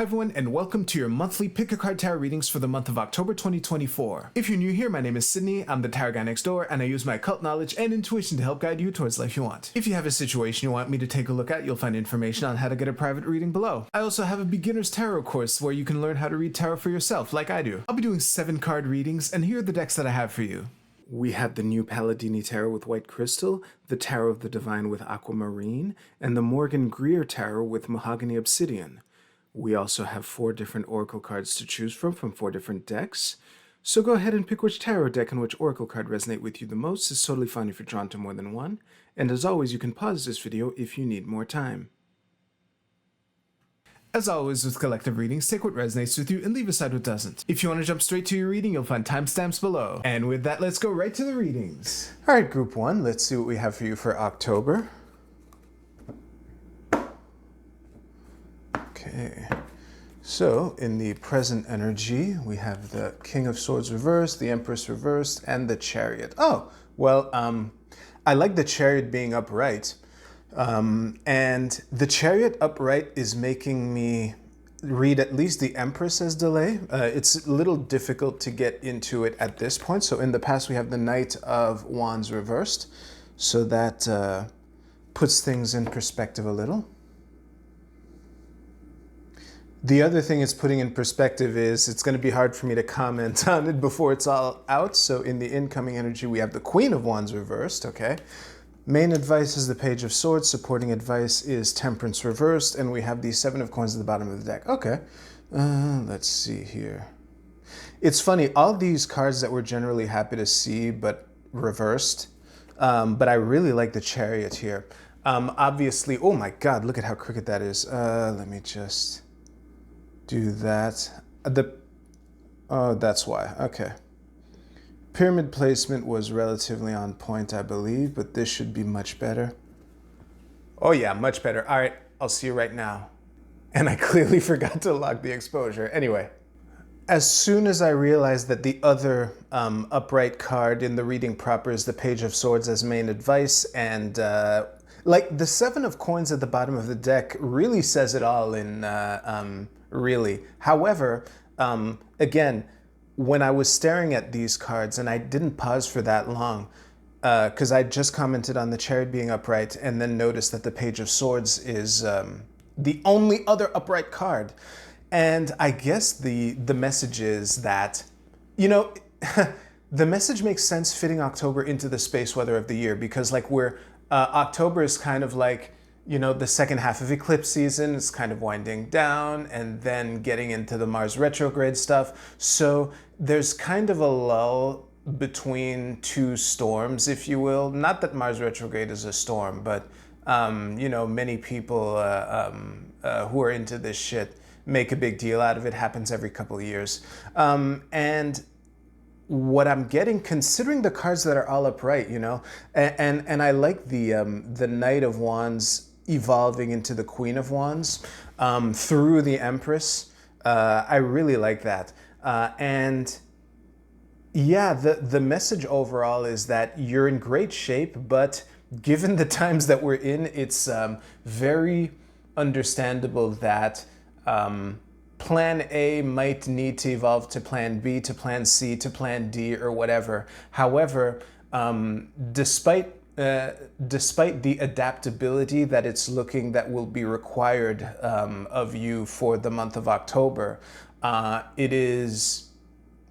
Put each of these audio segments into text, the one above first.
Hi everyone, and welcome to your monthly Pick a Card Tarot readings for the month of October 2024. If you're new here, my name is Sydney, I'm the tarot guy next door, and I use my occult knowledge and intuition to help guide you towards life you want. If you have a situation you want me to take a look at, you'll find information on how to get a private reading below. I also have a beginner's tarot course where you can learn how to read tarot for yourself, like I do. I'll be doing 7-card readings, and here are the decks that I have for you. We have the new Palladini Tarot with White Crystal, the Tarot of the Divine with Aquamarine, and the Morgan Greer Tarot with Mahogany Obsidian. We also have 4 different Oracle cards to choose from 4 different decks. So go ahead and pick which tarot deck and which Oracle card resonate with you the most. It's totally fine if you're drawn to more than one. And as always, you can pause this video if you need more time. As always with collective readings, take what resonates with you and leave aside what doesn't. If you want to jump straight to your reading, you'll find timestamps below. And with that, let's go right to the readings. All right, group 1, let's see what we have for you for October. Okay, so in the present energy, we have the King of Swords reversed, the Empress reversed, and the Chariot. Oh, well, I like the Chariot being upright. And the Chariot upright is making me read at least the Empress as delay. It's a little difficult to get into it at this point. So in the past, we have the Knight of Wands reversed. So that puts things in perspective a little. The other thing it's putting in perspective is it's going to be hard for me to comment on it before it's all out. So in the incoming energy, we have the Queen of Wands reversed, okay? Main advice is the Page of Swords. Supporting advice is Temperance reversed. And we have the 7 of Coins at the bottom of the deck. Okay, let's see here. It's funny, all these cards that we're generally happy to see, but reversed. But I really like the Chariot here. Obviously, oh my God, look at how crooked that is. Let me just do that. Oh, that's why. Okay. Pyramid placement was relatively on point, I believe, but this should be much better. Oh yeah, much better. All right, I'll see you right now. And I clearly forgot to lock the exposure. Anyway, as soon as I realized that the other upright card in the reading proper is the Page of Swords as main advice, and like the 7 of Coins at the bottom of the deck really says it all in really. However, again, when I was staring at these cards, and I didn't pause for that long, because I just commented on the Chariot being upright and then noticed that the Page of Swords is the only other upright card. And I guess the message is that, you know, the message makes sense fitting October into the space weather of the year, because like October is kind of like, you know, the second half of eclipse season is kind of winding down and then getting into the Mars retrograde stuff. So there's kind of a lull between 2 storms, if you will. Not that Mars retrograde is a storm, but, you know, many people who are into this shit make a big deal out of it. Happens every couple of years. And what I'm getting, considering the cards that are all upright, you know, and I like the Knight of Wands evolving into the Queen of Wands through the Empress. I really like that. And yeah, the message overall is that you're in great shape, but given the times that we're in, it's very understandable that Plan A might need to evolve to Plan B, to Plan C, to Plan D, or whatever. However, despite the adaptability that it's looking that will be required of you for the month of October,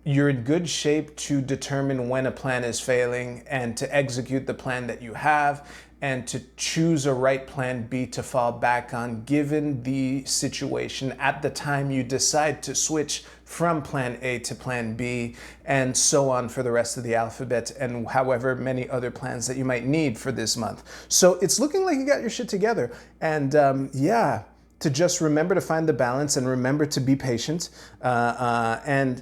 you're in good shape to determine when a plan is failing and to execute the plan that you have and to choose a right Plan B to fall back on given the situation at the time you decide to switch from Plan A to Plan B, and so on for the rest of the alphabet, and however many other plans that you might need for this month. So it's looking like you got your shit together. And yeah, to just remember to find the balance and remember to be patient. And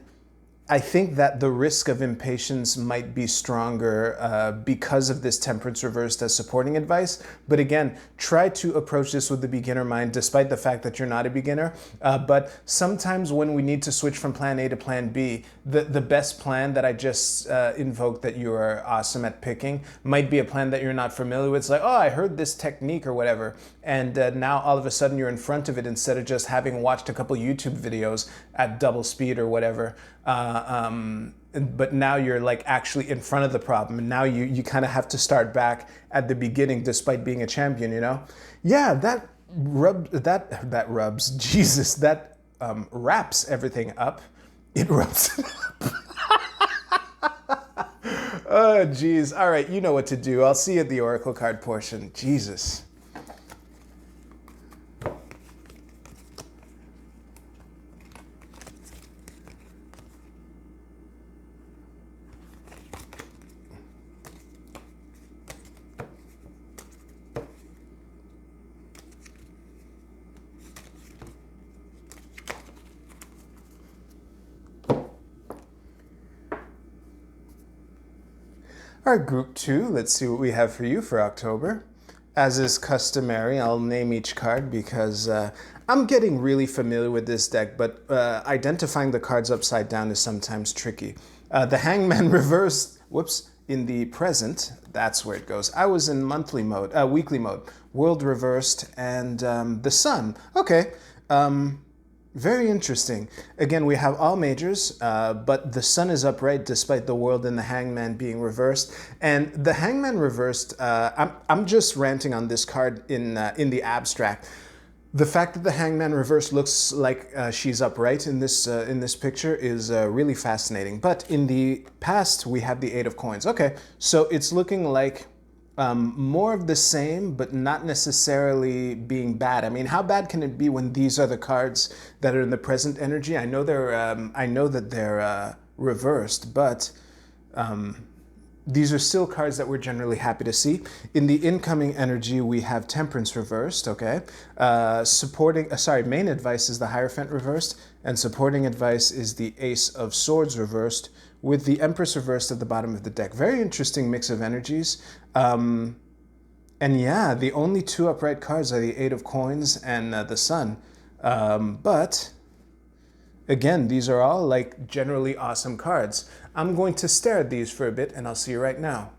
I think that the risk of impatience might be stronger because of this temperance reversed as supporting advice. But again, try to approach this with the beginner mind, despite the fact that you're not a beginner. But sometimes when we need to switch from plan A to plan B, the best plan that I just invoked that you are awesome at picking might be a plan that you're not familiar with. It's like, oh, I heard this technique or whatever. And now all of a sudden you're in front of it instead of just having watched a couple YouTube videos at double speed or whatever. But now you're like actually in front of the problem, and now you kind of have to start back at the beginning despite being a champion, you know? Yeah, that rubs, Jesus, that wraps everything up. It rubs it up. Oh, geez. All right, you know what to do. I'll see you at the Oracle card portion. Jesus. All right, group 2, let's see what we have for you for October. As is customary, I'll name each card because I'm getting really familiar with this deck, but identifying the cards upside down is sometimes tricky. The Hangman reversed, whoops, in the present, that's where it goes. I was in monthly mode, weekly mode. World reversed and the Sun. Okay. Very interesting. Again, we have all majors, but the Sun is upright despite the World and the Hangman being reversed. And the Hangman reversed, I'm just ranting on this card in the abstract. The fact that the Hangman reversed looks like she's upright in this picture is really fascinating. But in the past, we have the Eight of Coins. Okay, so it's looking like more of the same, but not necessarily being bad. I mean, how bad can it be when these are the cards that are in the present energy? I know that they're reversed, but these are still cards that we're generally happy to see. In the incoming energy, we have Temperance reversed. Okay, main advice is the Hierophant reversed, and supporting advice is the Ace of Swords reversed, with the Empress reversed at the bottom of the deck. Very interesting mix of energies. And yeah, the only two upright cards are the Eight of Coins and the Sun. But again, these are all like generally awesome cards. I'm going to stare at these for a bit and I'll see you right now.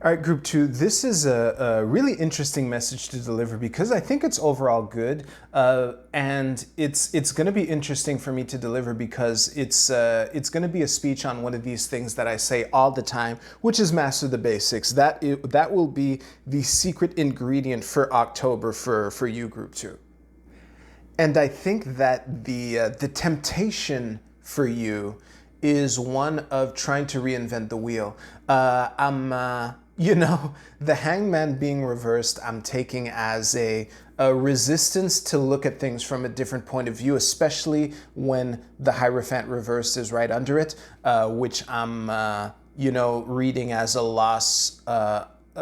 All right, group 2, this is a really interesting message to deliver because I think it's overall good, and it's going to be interesting for me to deliver because it's going to be a speech on one of these things that I say all the time, which is master the basics. That will be the secret ingredient for October for you, group 2. And I think that the temptation for you is one of trying to reinvent the wheel. You know, the Hangman being reversed, I'm taking as a resistance to look at things from a different point of view, especially when the Hierophant reversed is right under it, which I'm, reading as a loss,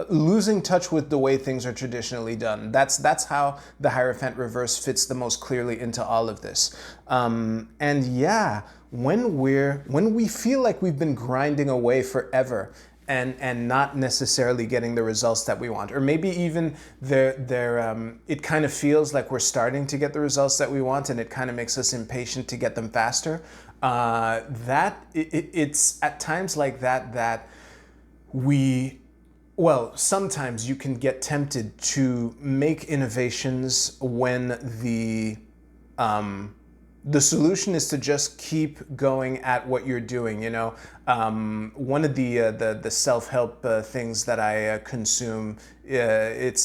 losing touch with the way things are traditionally done. That's how the Hierophant reverse fits the most clearly into all of this. And yeah, when we feel like we've been grinding away forever and not necessarily getting the results that we want, or maybe even it kind of feels like we're starting to get the results that we want and it kind of makes us impatient to get them faster, it's at times like that sometimes you can get tempted to make innovations when the solution is to just keep going at what you're doing, you know. One of the self-help things that I consume, it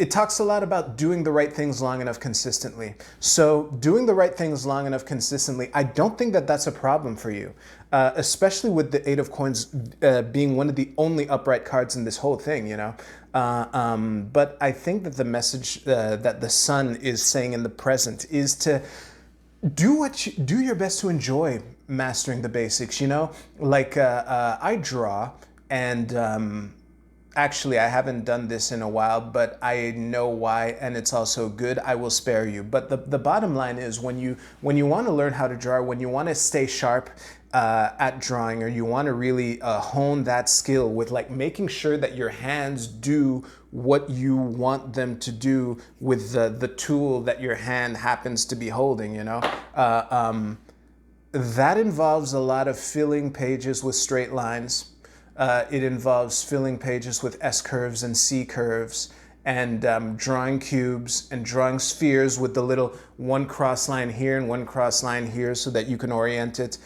talks a lot about doing the right things long enough consistently. So doing the right things long enough consistently, I don't think that that's a problem for you, especially with the Eight of Coins being one of the only upright cards in this whole thing, you know. But I think that the message that the Sun is saying in the present is to do your best to enjoy mastering the basics, you know. Like I draw, and actually, I haven't done this in a while, but I know why, and it's also good. I will spare you. But the bottom line is when you want to learn how to draw, when you want to stay sharp at drawing, or you want to really hone that skill with like making sure that your hands do what you want them to do with the tool that your hand happens to be holding, you know? That involves a lot of filling pages with straight lines. It involves filling pages with S curves and C curves, and drawing cubes and drawing spheres with the little one cross line here and one cross line here so that you can orient it.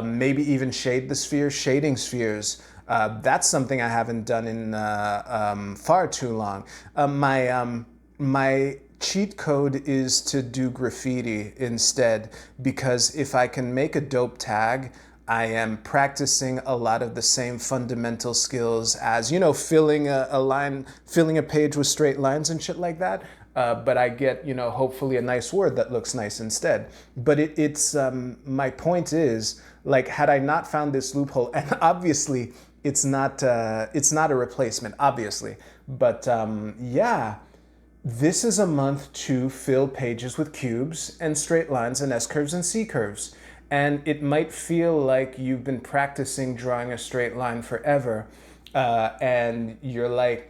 Maybe even shade the sphere, shading spheres. That's something I haven't done in far too long. My cheat code is to do graffiti instead, because if I can make a dope tag, I am practicing a lot of the same fundamental skills as, you know, filling a line, filling a page with straight lines and shit like that. But I get, you know, hopefully a nice word that looks nice instead. But it's my point is, like, had I not found this loophole, and obviously it's not a replacement, obviously, but yeah. This is a month to fill pages with cubes and straight lines and S curves and C curves. And it might feel like you've been practicing drawing a straight line forever, and you're like,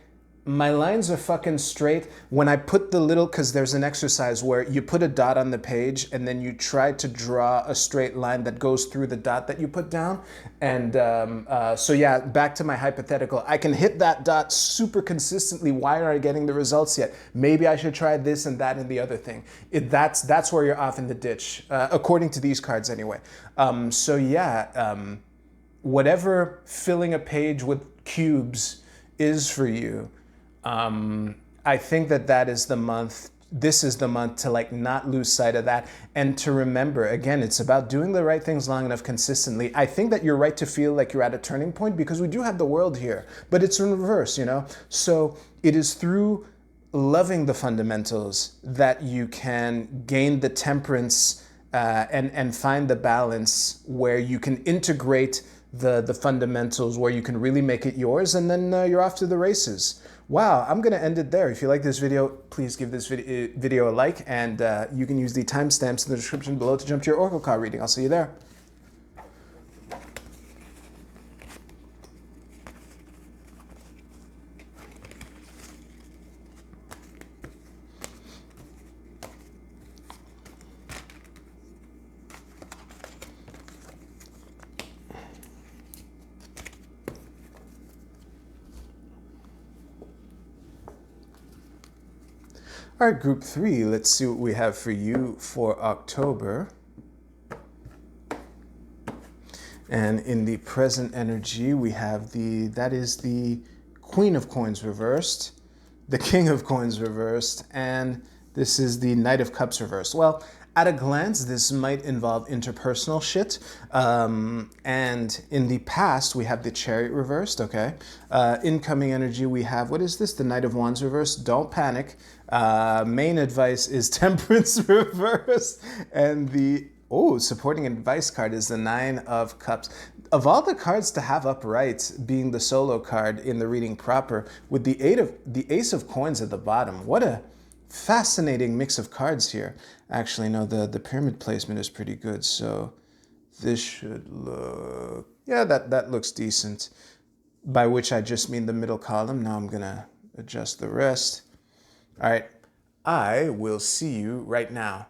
my lines are fucking straight. When I put the little, because there's an exercise where you put a dot on the page and then you try to draw a straight line that goes through the dot that you put down. And so yeah, back to my hypothetical. I can hit that dot super consistently. Why aren't I getting the results yet? Maybe I should try this and that and the other thing. That's where you're off in the ditch, according to these cards anyway. So yeah, whatever filling a page with cubes is for you, I think that is the month. This is the month to like not lose sight of that, and to remember, again, it's about doing the right things long enough consistently. I think that you're right to feel like you're at a turning point, because we do have the world here, but it's in reverse, you know? So it is through loving the fundamentals that you can gain the temperance and find the balance where you can integrate the fundamentals, where you can really make it yours, and then you're off to the races. Wow, I'm going to end it there. If you like this video, please give this video a like, and you can use the timestamps in the description below to jump to your Oracle card reading. I'll see you there. All right, group 3, let's see what we have for you for October. And in the present energy, we have that is the Queen of Coins reversed, the King of Coins reversed, and this is the Knight of Cups reversed. Well, at a glance, this might involve interpersonal shit. And in the past, we have the Chariot reversed, okay? Incoming energy, we have, what is this? The Knight of Wands reversed. Don't panic. Main advice is Temperance reversed. And the, supporting advice card is the Nine of Cups. Of all the cards to have upright, being the solo card in the reading proper, with the Ace of Coins at the bottom, what a fascinating mix of cards here. Actually, no, the pyramid placement is pretty good, so this should look, yeah, that looks decent, by which I just mean the middle column. Now I'm gonna adjust the rest. All right, I will see you right now.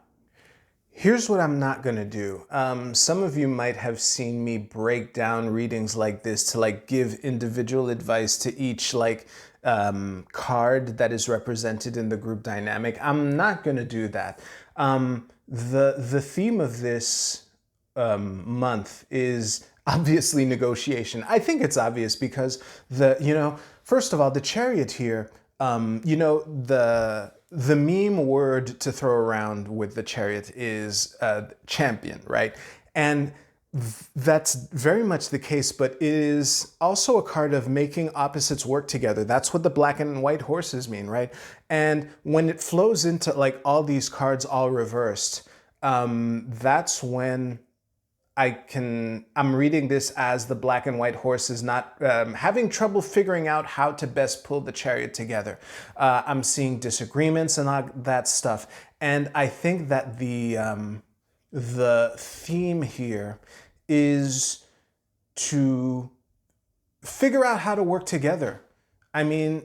Here's what I'm not gonna do. Some of you might have seen me break down readings like this to like give individual advice to each like card that is represented in the group dynamic. I'm not gonna do that. The theme of this month is obviously negotiation. I think it's obvious because first of all, the Chariot here, the meme word to throw around with the Chariot is champion, right? And that's very much the case, but it is also a card of making opposites work together. That's what the black and white horses mean, right? And when it flows into like all these cards all reversed, that's when I'm reading this as the black and white horse is not having trouble figuring out how to best pull the chariot together. I'm seeing disagreements and all that stuff. And I think that the theme here is to figure out how to work together. I mean,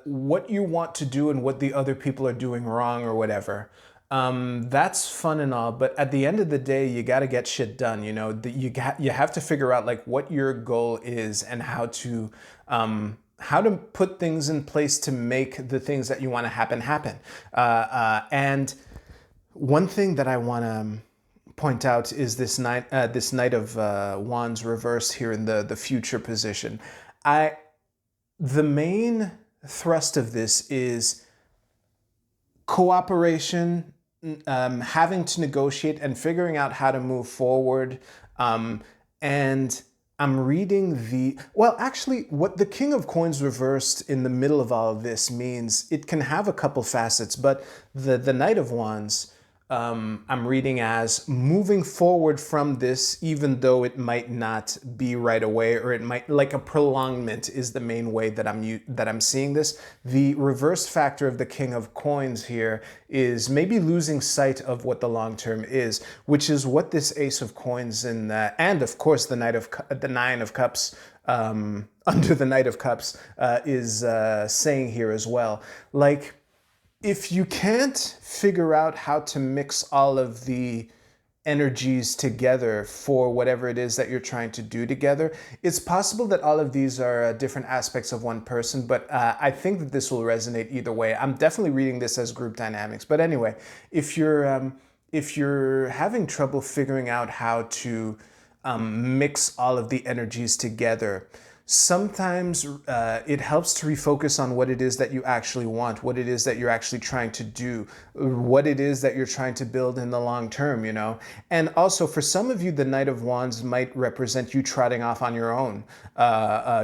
what you want to do and what the other people are doing wrong or whatever. That's fun and all, but at the end of the day, you got to get shit done. You know, you have to figure out like what your goal is and how to put things in place to make the things that you want to happen. And one thing that I want to point out is this Knight of Wands reverse here in the future position. The main thrust of this is cooperation, having to negotiate and figuring out how to move forward. And I'm reading actually what the King of Coins reversed in the middle of all of this means, it can have a couple facets, but the Knight of Wands, I'm reading as moving forward from this, even though it might not be right away, or it might, like a prolongment is the main way that I'm seeing this. The reverse factor of the King of Coins here is maybe losing sight of what the long term is, which is what this Ace of Coins and of course the Nine of Cups under the Knight of Cups is saying here as well. Like, if you can't figure out how to mix all of the energies together for whatever it is that you're trying to do together, it's possible that all of these are different aspects of one person, but I think that this will resonate either way. I'm definitely reading this as group dynamics. But anyway, if you're having trouble figuring out how to mix all of the energies together, sometimes it helps to refocus on what it is that you actually want, what it is that you're actually trying to do, what it is that you're trying to build in the long term, you know? And also for some of you, the Knight of Wands might represent you trotting off on your own.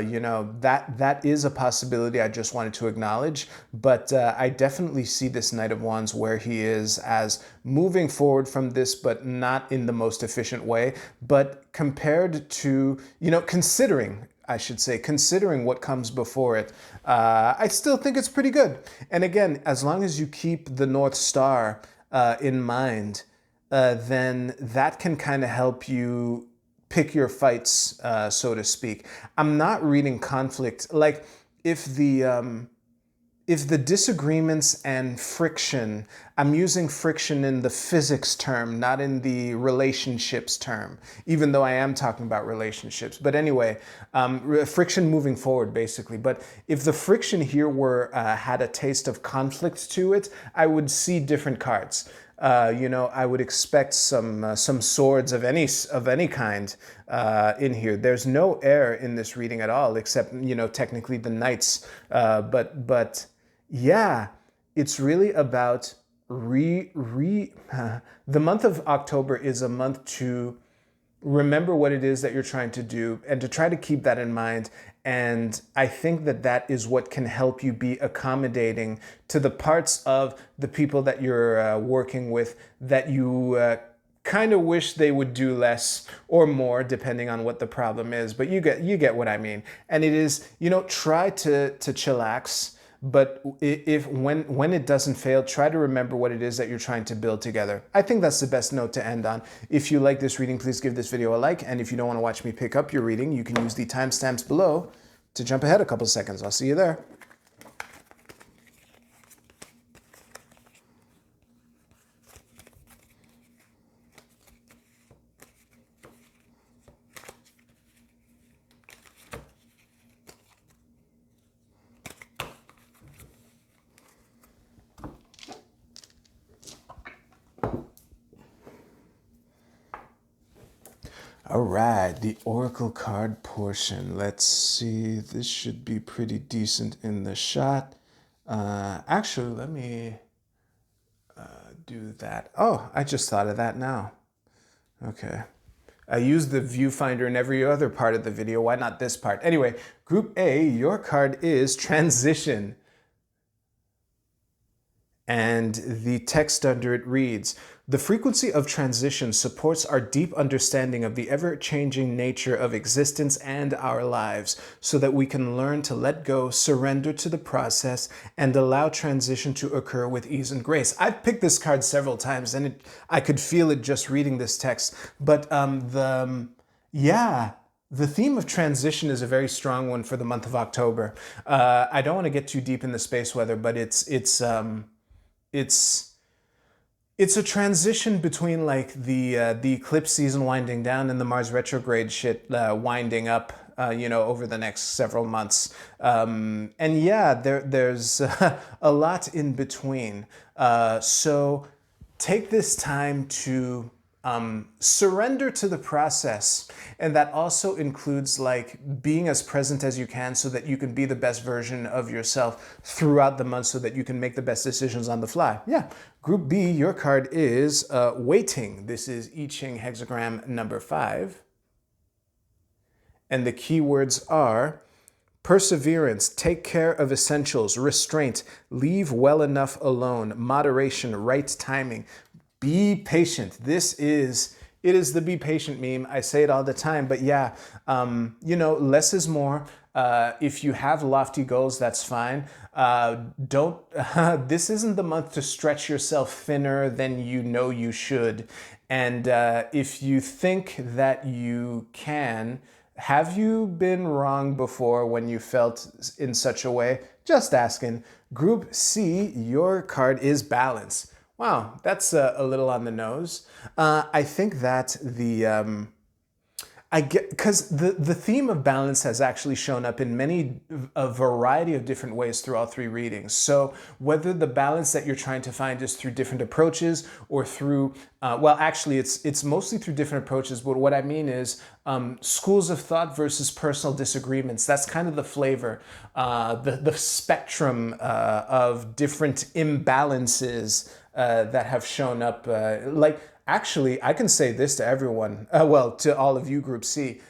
You know, that is a possibility I just wanted to acknowledge, but I definitely see this Knight of Wands where he is as moving forward from this, but not in the most efficient way, but compared to, you know, considering what comes before it, I still think it's pretty good. And again, as long as you keep the North Star in mind, then that can kind of help you pick your fights, so to speak. I'm not reading conflict. Like, if the disagreements and friction, I'm using friction in the physics term, not in the relationships term, even though I am talking about relationships. But anyway, friction moving forward, basically. But if the friction here had a taste of conflict to it, I would see different cards. You know, I would expect some swords of any kind in here. There's no air in this reading at all, except, you know, technically the knights. But yeah, it's really about the month of October is a month to remember what it is that you're trying to do and to try to keep that in mind. And I think that is what can help you be accommodating to the parts of the people that you're working with that you kind of wish they would do less or more, depending on what the problem is. But you get what I mean. And it is, you know, try to chillax. But when it doesn't fail, try to remember what it is that you're trying to build together. I think that's the best note to end on. If you like this reading, please give this video a like. And if you don't want to watch me pick up your reading, you can use the timestamps below to jump ahead a couple seconds. I'll see you there. All right, the Oracle card portion. Let's see, this should be pretty decent in the shot. Actually, let me do that. Oh, I just thought of that now. Okay. I use the viewfinder in every other part of the video. Why not this part? Anyway, Group A, your card is Transition. And the text under it reads, "The frequency of transition supports our deep understanding of the ever-changing nature of existence and our lives, so that we can learn to let go, surrender to the process, and allow transition to occur with ease and grace." I've picked this card several times, and I could feel it just reading this text. But the theme of transition is a very strong one for the month of October. I don't want to get too deep in the space weather, but it's a transition between like the eclipse season winding down and the Mars retrograde shit winding up, over the next several months. And yeah, there's a lot in between. So take this time to surrender to the process. And that also includes like being as present as you can so that you can be the best version of yourself throughout the month so that you can make the best decisions on the fly. Yeah. Group B, your card is waiting. This is I Ching hexagram number 5. And the keywords are perseverance, take care of essentials, restraint, leave well enough alone, moderation, right timing. Be patient. It is the be patient meme. I say it all the time, but yeah, less is more. If you have lofty goals, that's fine. This isn't the month to stretch yourself thinner than you know you should. And if you think that you can, have you been wrong before when you felt in such a way? Just asking. Group C, your card is balance. Wow, that's a little on the nose. I think that because the theme of balance has actually shown up in a variety of different ways through all 3 readings. So whether the balance that you're trying to find is through different approaches or through, it's mostly through different approaches, but what I mean is schools of thought versus personal disagreements. That's kind of the flavor, the spectrum of different imbalances that have shown up. Actually, I can say this to everyone, to all of you, Group C.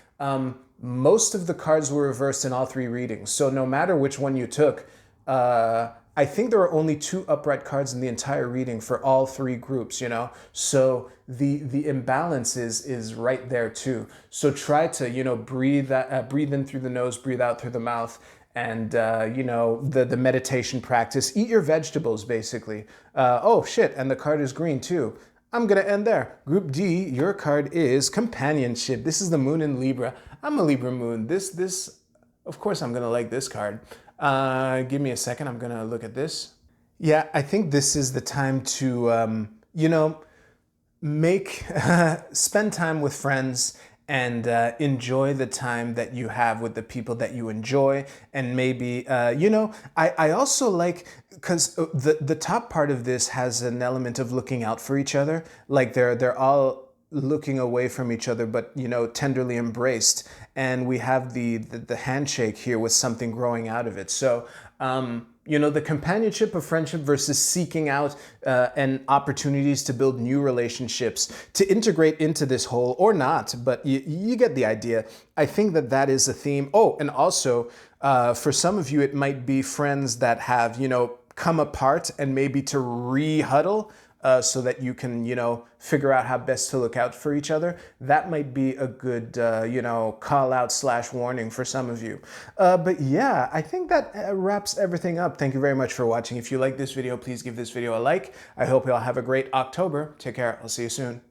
Most of the cards were reversed in all 3 readings. So no matter which one you took, I think there are only 2 upright cards in the entire reading for all 3 groups, So the imbalance is right there too. So try to, breathe in through the nose, breathe out through the mouth. And, the meditation practice. Eat your vegetables, basically. Oh, shit, and the card is green, too. I'm going to end there. Group D, your card is companionship. This is the moon in Libra. I'm a Libra moon. This, of course, I'm going to like this card. Give me a second. I'm going to look at this. Yeah, I think this is the time to, spend time with friends and enjoy the time that you have with the people that you enjoy. And maybe, I also like, because the top part of this has an element of looking out for each other. Like they're all looking away from each other, but, tenderly embraced. And we have the handshake here with something growing out of it. So, the companionship of friendship versus seeking out and opportunities to build new relationships, to integrate into this whole, or not, but you get the idea. I think that is a theme. Oh, and also, for some of you, it might be friends that have, come apart and maybe to re-huddle so that you can, figure out how best to look out for each other. That might be a good, call out / warning for some of you. But yeah, I think that wraps everything up. Thank you very much for watching. If you like this video, please give this video a like. I hope you all have a great October. Take care. I'll see you soon.